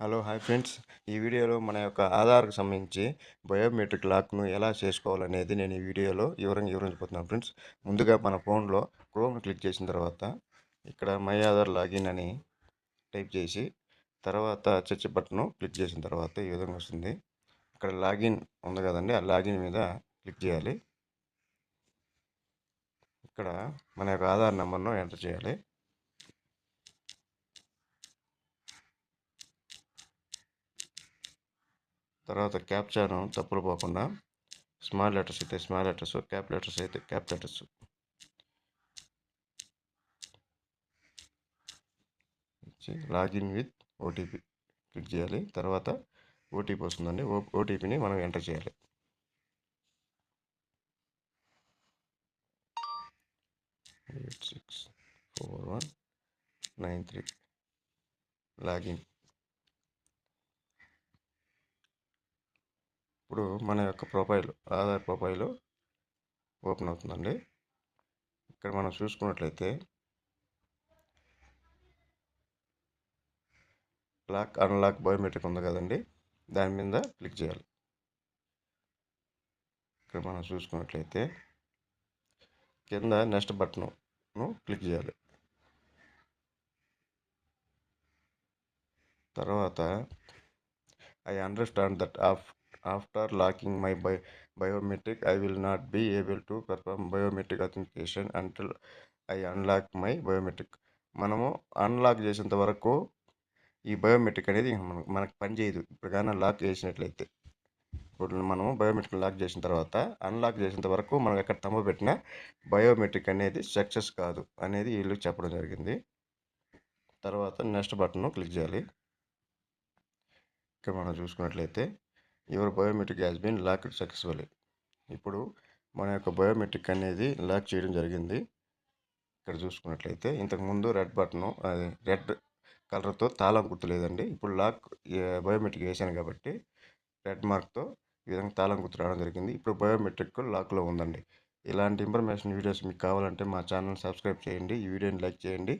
Hello hi friends. ఈ వీడియోలో మన యొక్క ఆధార్‌కి సంబంధించి బయోమెట్రిక్ లాక్‌ను ఎలా చేసుకోవాలనేది నేను ఈ వీడియోలో వివరంగా వివరించబోతున్నాను ఫ్రెండ్స్. ముందుగా మన ఫోన్‌లో క్రోమ్‌ని క్లిక్ చేసిన తర్వాత ఇక్కడ మై ఆధార్ లాగిన్ అని టైప్ చేసి తర్వాత సెర్చ్ బటన్ క్లిక్ చేసిన తర్వాత ఈ విధంగా వస్తుంది. ఇక్కడ లాగిన్ ఉంది కదండి, ఆ లాగిన్ మీద క్లిక్ చేయాలి. ఇక్కడ మన యొక్క ఆధార్ నెంబర్ను ఎంటర్ చేయాలి. తర్వాత క్యాప్చాను తప్పులు పోకుండా స్మాల్ లెటర్స్ అయితే స్మాల్ లెటర్స్, క్యాప్ లెటర్స్ అయితే క్యాప్ లెటర్స్ ఇచ్చి లాగిన్ విత్ ఓటీపీ క్లిక్ చేయాలి. తర్వాత ఓటీపీ వస్తుందండి, ఓటీపీని మనం ఎంటర్ చేయాలి. Eight six 4193 login. ఇప్పుడు మన యొక్క ఆధార్ ప్రొఫైల్ ఓపెన్ అవుతుందండి. ఇక్కడ మనం చూసుకున్నట్లయితే లాక్ అన్లాక్ బయోమెట్రిక్ ఉంది కదండి, దాని మీద క్లిక్ చేయాలి. ఇక్కడ మనం చూసుకున్నట్లయితే కింద నెక్స్ట్ బటన్ను క్లిక్ చేయాలి. తర్వాత I understand that after locking my biometric I will not be able to perform biometric authentication until I unlock my biometric. మనము అన్లాక్ చేసేంత వరకు ఈ బయోమెట్రిక్ అనేది మనకు పనిచేయదు. ఇప్పుడు కానీ లాక్ చేసినట్లయితే, ఇప్పుడు మనము బయోమెట్రిక్ లాక్ చేసిన తర్వాత అన్లాక్ చేసేంత వరకు మనం ఎక్కడ తమ్మ పెట్టినా బయోమెట్రిక్ అనేది సక్సెస్ కాదు అనేది వీళ్ళు చెప్పడం జరిగింది. తర్వాత నెక్స్ట్ బటన్ క్లిక్ చేయాలి. ఇక్కడ మనం చూసుకున్నట్లయితే your biometric has been locked successfully. ఇప్పుడు మన యొక్క బయోమెట్రిక్ అనేది లాక్ చేయడం జరిగింది. ఇక్కడ చూసుకున్నట్లయితే ఇంతకుముందు రెడ్ కలర్తో తాళం గుర్తు లేదండి. ఇప్పుడు లాక్ బయోమెట్రిక్ వేసాను కాబట్టి రెడ్ మార్క్తో ఈ విధంగా తాళం గుర్తు రావడం జరిగింది. ఇప్పుడు బయోమెట్రిక్ లాక్లో ఉందండి. ఇలాంటి ఇన్ఫర్మేషన్ వీడియోస్ మీకు కావాలంటే మా ఛానల్ సబ్స్క్రైబ్ చేయండి, ఈ వీడియోని లైక్ చేయండి,